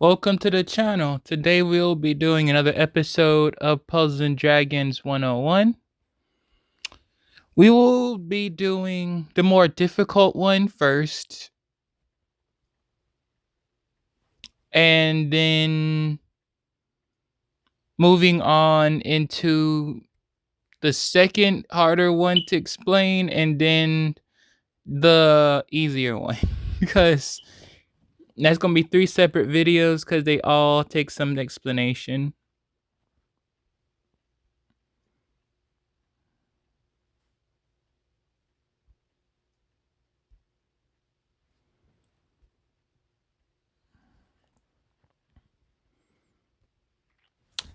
Welcome to the channel. Today we'll be doing another episode of Puzzles and Dragons 101. We will be doing the more difficult one first, and then moving on into the second harder one to explain, and then the easier one. Because that's going to be 3 separate videos because they all take some explanation.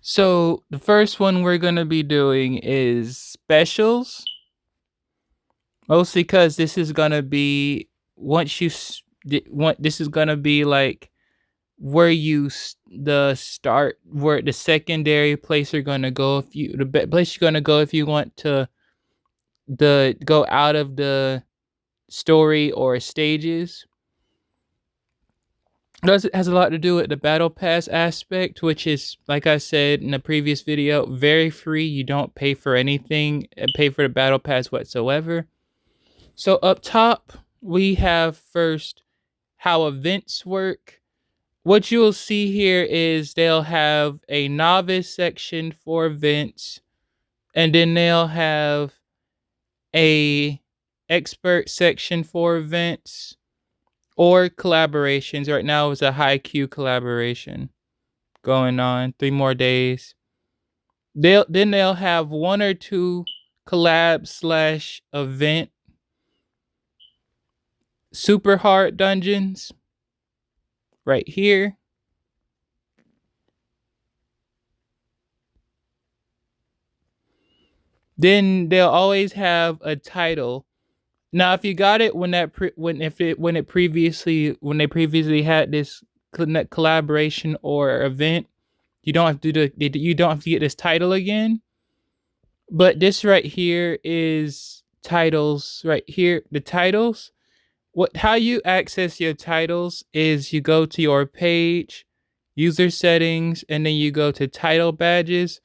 So the first one we're going to be doing is specials. Mostly because this is going to be once you this is going to be like where the start, where the secondary place you're going to go if you the place you're going to go if you want to go out of the story or stages. It has a lot to do with the battle pass aspect, which is, like I said in the previous video, very free. You don't pay for anything, pay for the battle pass whatsoever. So up top, we have first how events work. What you'll see here is they'll have a novice section for events, and then they'll have a expert section for events or collaborations. Right now is a Haikyuu collaboration going on, 3 more days. They'll have 1 or 2 collab / event super hard dungeons right here. Then they'll always have a title. Now, if you got it when they previously had this collaboration or event, you don't have to get this title again. But this right here is titles right here. The titles. How you access your titles is you go to your page, user settings, and then you go to title badges.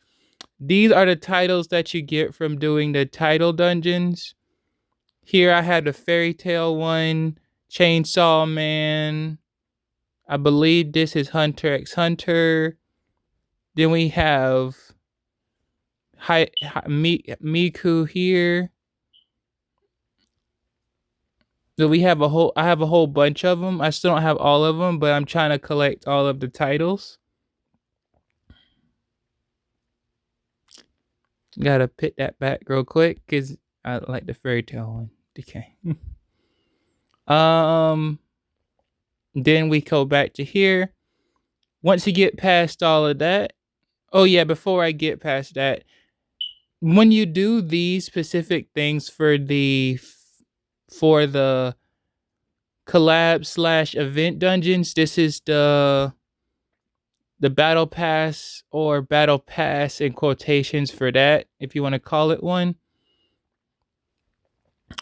These are the titles that you get from doing the title dungeons. Here I had the Fairy Tail one, Chainsaw Man. I believe this is Hunter x Hunter. Then we have Miku here. So I have a whole bunch of them. I still don't have all of them, but I'm trying to collect all of the titles. Gotta put that back real quick because I like the Fairy Tail one. Okay. Then we go back to here. Once you get past all of that, oh yeah, before I get past that, when you do these specific things for the collab / event dungeons, this is the battle pass or battle pass in quotations for that, if you want to call it one.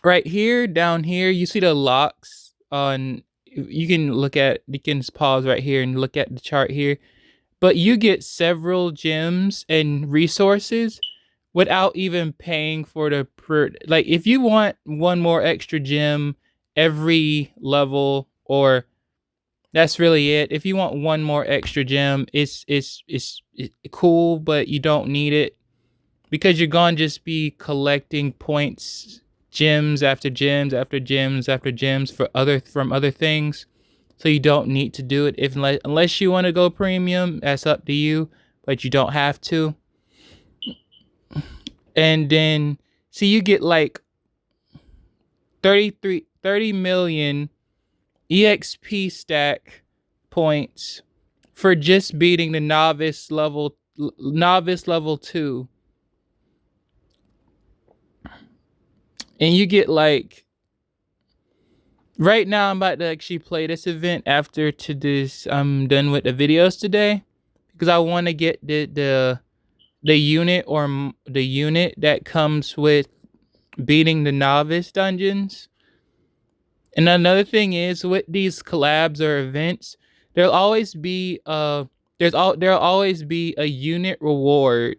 Right here, down here, you see the locks on. You can pause right here and look at the chart here. But you get several gems and resources without even paying for like if you want 1 more extra gem every level, or that's really it. If you want 1 more extra gem, it's cool, but you don't need it because you're gonna just be collecting points, gems after gems after gems after gems from other things. So you don't need to do it unless you want to go premium. That's up to you, but you don't have to. And then see, you get like 30 million EXP stack points for just beating the novice level 2. And you get like, right now I'm about to actually play this event after I'm done with the videos today, because I want to get the unit or the unit that comes with beating the novice dungeons. And another thing is with these collabs or events, there'll always be there'll always be a unit reward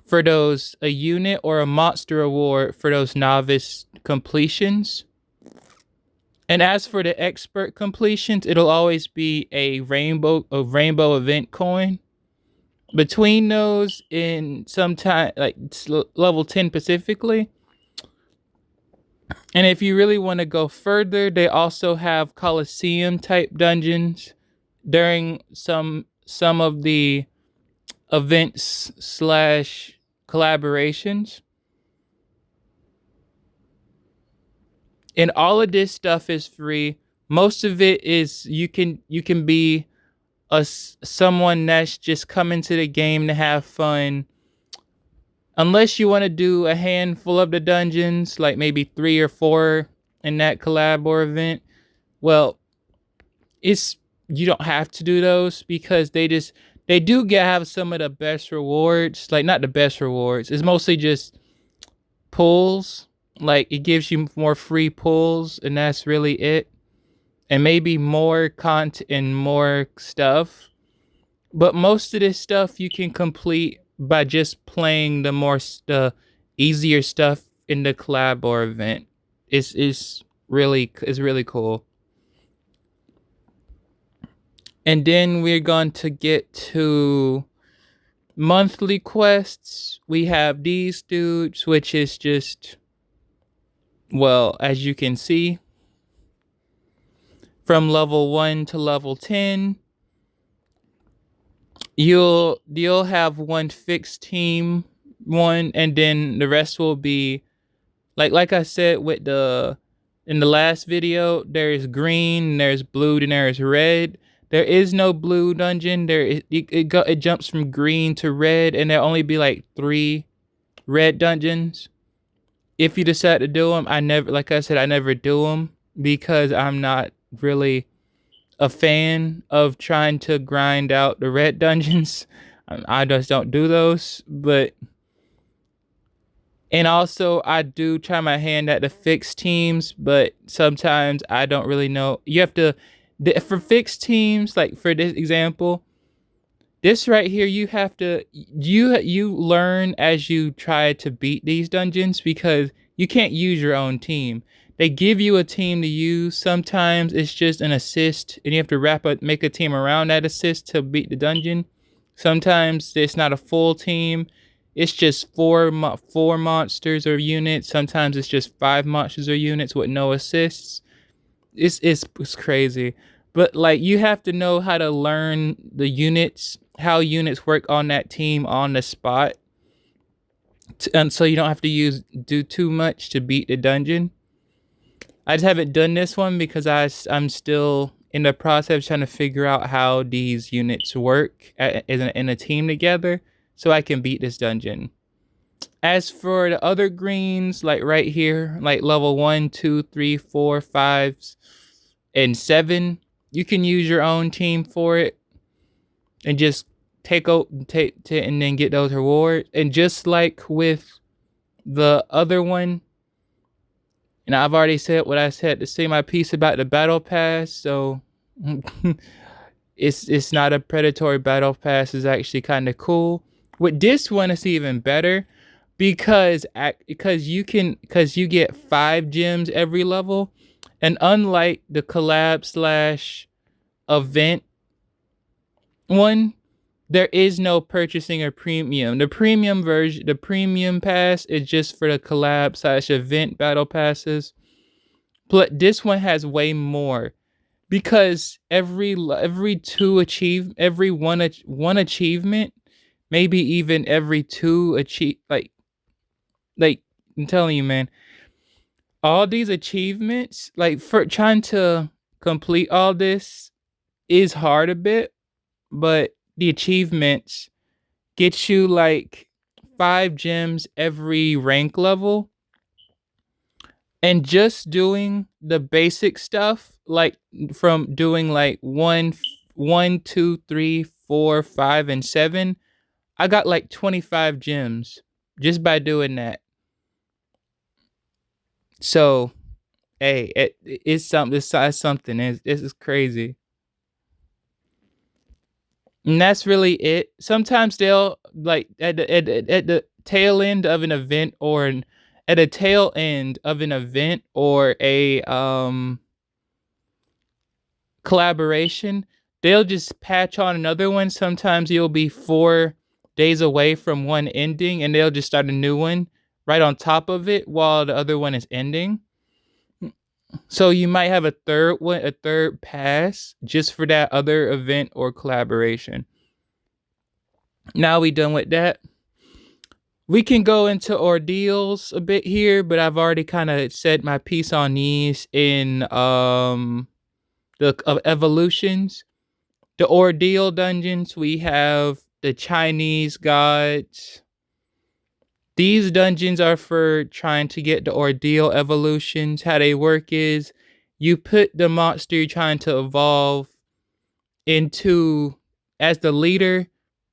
for those, a unit or a monster reward for those novice completions. And as for the expert completions, it'll always be a rainbow event coin. Between those, in sometime like level 10 specifically. And if you really want to go further, they also have Coliseum type dungeons during some of the events slash collaborations. And all of this stuff is free. Most of it is you can be someone that's just coming to the game to have fun. Unless you want to do a handful of the dungeons, like maybe 3 or 4 in that collab or event, well, you don't have to do those because they do have some of the best rewards. Like, not the best rewards. It's mostly just pulls. Like, it gives you more free pulls, and that's really it. And maybe more content and more stuff. But most of this stuff you can complete by just playing the easier stuff in the collab or event. It's really cool. And then we're going to get to monthly quests. We have these dudes, which is just, well, as you can see, from level 1 to level 10, you'll have one fixed team one, and then the rest will be like I said with in the last video, there's green, there's blue, and there's red. There is no blue dungeon. It jumps from green to red, and there'll only be like 3 red dungeons. If you decide to do them, I never do them because I'm not really a fan of trying to grind out the red dungeons. I just don't do those. And also, I do try my hand at the fixed teams, but sometimes I don't really know. You have to, for fixed teams, like for this example, this right here, you have to, you learn as you try to beat these dungeons because you can't use your own team. They give you a team to use. Sometimes it's just an assist, and you have to make a team around that assist to beat the dungeon. Sometimes it's not a full team. It's just 4 monsters or units. Sometimes it's just 5 monsters or units with no assists. It's crazy. But like, you have to know how to learn the units, how units work on that team on the spot. And so you don't have to do too much to beat the dungeon. I just haven't done this one because I'm still in the process of trying to figure out how these units work in a team together so I can beat this dungeon. As for the other greens, like right here, like level 1, 2, 3, 4, 5, and 7, you can use your own team for it and just take and then get those rewards. And just like with the other one, and I've already said what I said to say my piece about the battle pass, so it's not a predatory battle pass. It's actually kind of cool. With this one, it's even better because you get 5 gems every level, and unlike the collab / event one, there is no purchasing or premium. The premium version, the premium pass, is just for the collab / event battle passes. But this one has way more because every one achievement, maybe even every 2 like I'm telling you, man, all these achievements, like for trying to complete all this is hard a bit, but the achievements get you like 5 gems every rank level. And just doing the basic stuff, like from doing like 1, 2, 3, 4, 5, and 7, I got like 25 gems just by doing that. So, hey, it's something. This is crazy. And that's really it. Sometimes they'll like at the tail end of an event at a tail end of an event or a collaboration, they'll just patch on another one. Sometimes you'll be 4 days away from one ending and they'll just start a new one right on top of it while the other one is ending. So you might have a third pass just for that other event or collaboration. Now we done with that. We can go into ordeals a bit here, but I've already kind of said my piece on these in the evolutions. The ordeal dungeons, we have the Chinese gods. These dungeons are for trying to get the ordeal evolutions. How they work is you put the monster you're trying to evolve into as the leader,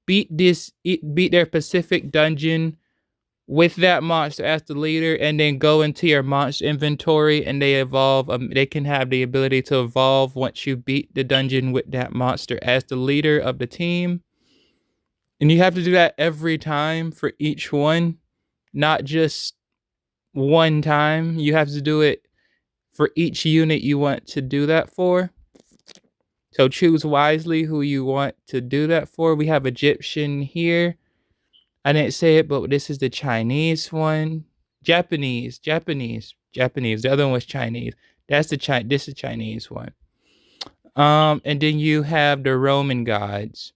beat their specific dungeon with that monster as the leader, and then go into your monster inventory and they evolve. They can have the ability to evolve once you beat the dungeon with that monster as the leader of the team. And you have to do that every time for each one, not just one time. You have to do it for each unit you want to do that for. So choose wisely who you want to do that for. We have Egyptian here. I didn't say it, but this is the Chinese one. Japanese. The other one was Chinese. This is the Chinese one. And then you have the Roman gods.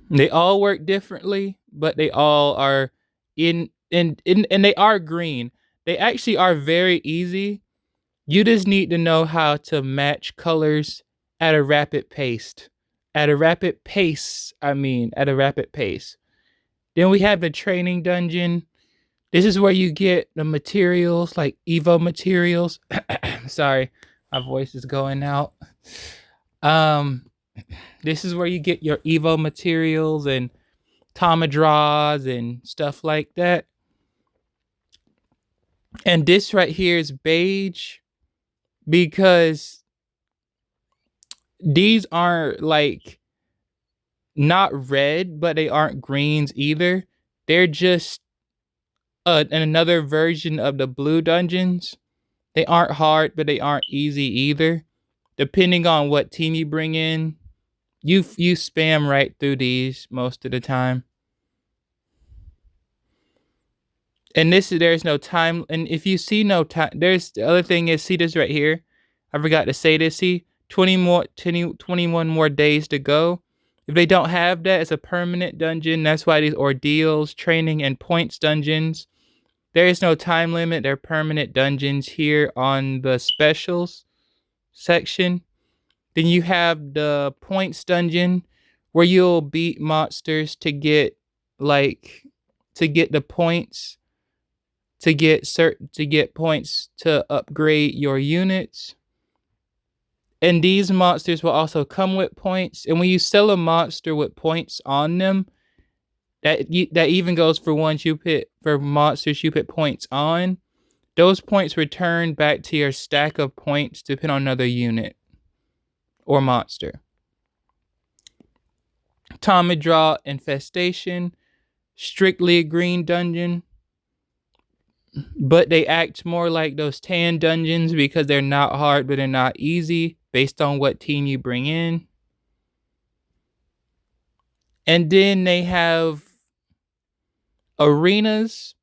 They all work differently, but they all are and they are green. They actually are very easy. You just need to know how to match colors at a rapid pace. At a rapid pace. Then we have the training dungeon. This is where you get the materials like Evo materials. Sorry, my voice is going out. This is where you get your Evo materials and Tomadras and stuff like that. And this right here is beige because these aren't like not red, but they aren't greens either. They're just another version of the blue dungeons. They aren't hard, but they aren't easy either. Depending on what team you bring in, you spam right through these most of the time. And there's no time. And if you see no time, there's the other thing is, see this right here. I forgot to say this. See, 21 more days to go. If they don't have that, it's a permanent dungeon. That's why these ordeals, training, and points dungeons, there is no time limit. They're permanent dungeons here on the specials section. Then you have the points dungeon where you'll beat monsters to get the points to get points to upgrade your units. And these monsters will also come with points. And when you sell a monster with points on them, that even goes for monsters you put points on. Those points return back to your stack of points to put on another unit or monster. Tomadra Infestation, strictly a green dungeon, but they act more like those tan dungeons because they're not hard, but they're not easy based on what team you bring in. And then they have arenas.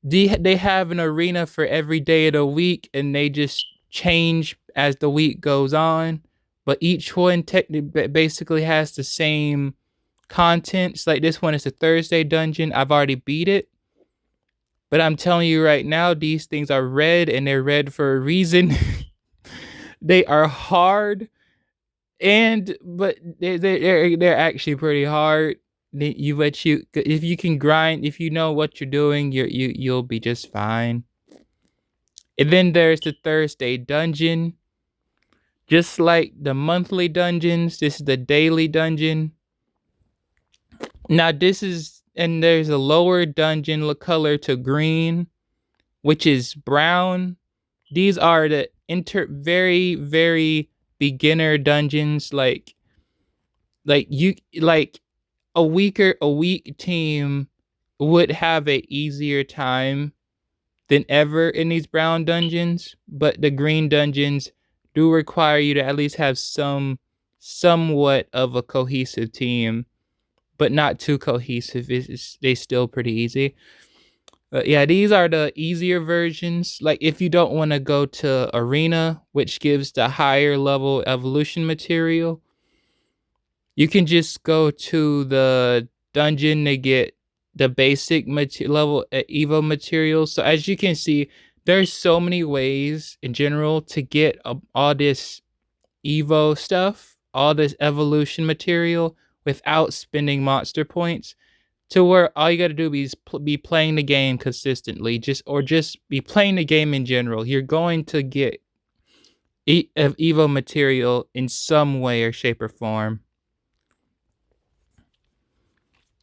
They have an arena for every day of the week, and they just change as the week goes on. But each one basically has the same contents. Like this one is a Thursday dungeon. I've already beat it. But I'm telling you right now, these things are red, and they're red for a reason. They are hard, but they're actually pretty hard. If you can grind, if you know what you're doing, you'll be just fine. And then there's the Thursday dungeon. Just like the monthly dungeons, this is the daily dungeon. Now there's a lower dungeon color to green, which is brown. These are the very, very beginner dungeons. Like like a weak team would have a easier time than ever in these brown dungeons, but the green dungeons do require you to at least have somewhat of a cohesive team, but not too cohesive. They still pretty easy. Yeah, these are the easier versions. Like if you don't want to go to arena, which gives the higher level evolution material, you can just go to the dungeon to get the basic level Evo materials. So as you can see, there's so many ways in general to get all this Evo stuff, all this evolution material without spending monster points. To where all you got to do is be playing the game consistently, just be playing the game in general. You're going to get Evo material in some way or shape or form.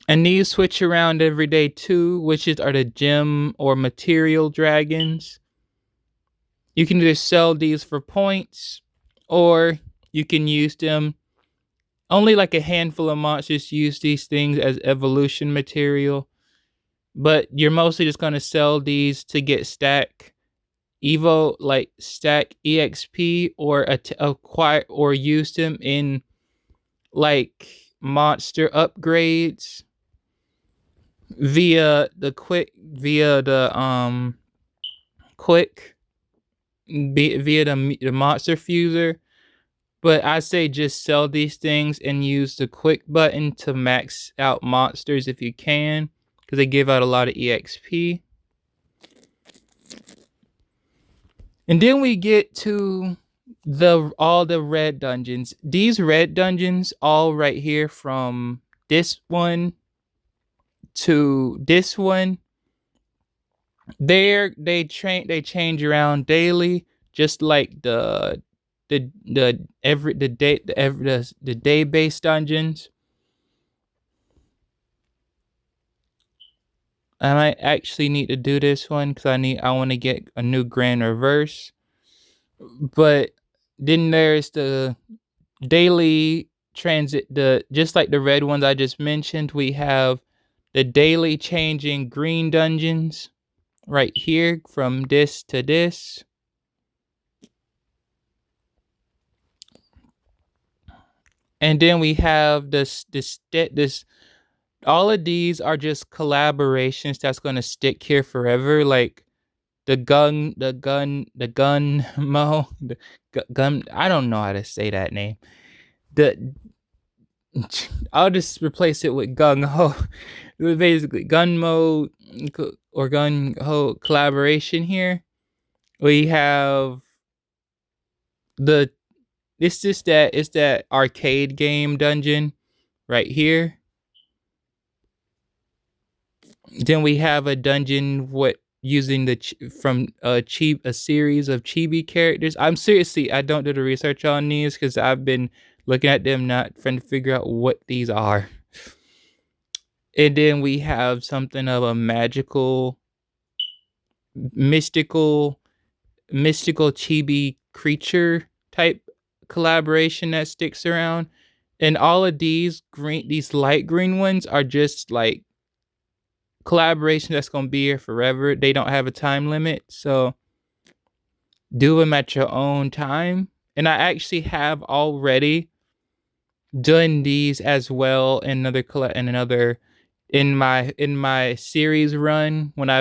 And these switch around every day too, which are the gem or material dragons. You can either sell these for points, or you can use them. Only like a handful of monsters use these things as evolution material, but you're mostly just going to sell these to get stack Evo, like stack EXP, or acquire or use them in like monster upgrades via the quick via the monster fuser. But I say just sell these things and use the quick button to max out monsters if you can, because they give out a lot of EXP. And then we get to all the red dungeons. These red dungeons, all right here, from this one to this one, they change around daily, just like the day based dungeons. I might actually need to do this one because I want to get a new grand reverse. But then there's the daily transit, just like the red ones I just mentioned, we have the daily changing green dungeons right here from this to this. And then we have this all of these are just collaborations that's going to stick here forever, like the gun mo the gun, I don't know how to say that name. The I'll just replace it with gung ho. Basically gun mo or gun ho collaboration. Here we have the it's that arcade game dungeon right here. Then we have a dungeon using the from a series of chibi characters. I don't do the research on these because I've been looking at them, not trying to figure out what these are. And then we have something of a mystical chibi creature type collaboration that sticks around. And all of these light green ones are just like collaboration that's going to be here forever. They don't have a time limit, so do them at your own time. And I actually have already done these as well in my series run when I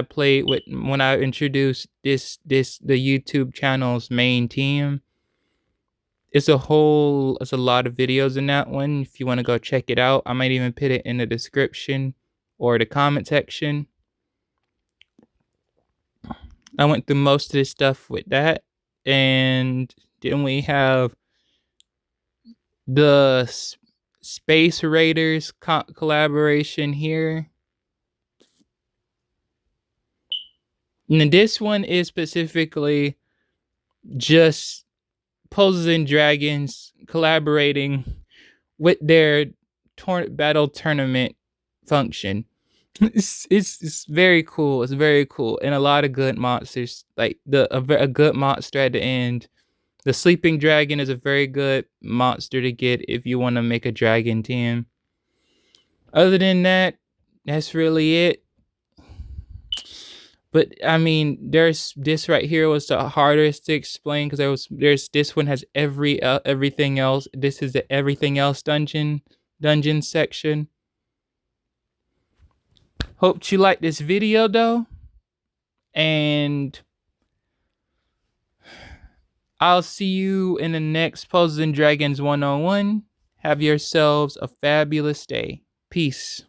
introduced the YouTube channel's main team. It's a lot of videos in that one. If you want to go check it out, I might even put it in the description or the comment section. I went through most of this stuff with that. And then we have the Space Raiders collaboration here. And this one is specifically just Poses and Dragons collaborating with their battle tournament function. It's very cool. It's very cool, and a lot of good monsters. Like a good monster at the end The sleeping dragon is a very good monster to get if you want to make a dragon team. Other than that, that's really it. But I mean, there's this right here was the hardest to explain because there's this one has everything else. This is the everything else dungeon section. Hope you like this video though, and I'll see you in the next Puzzles and Dragons 101. Have yourselves a fabulous day. Peace.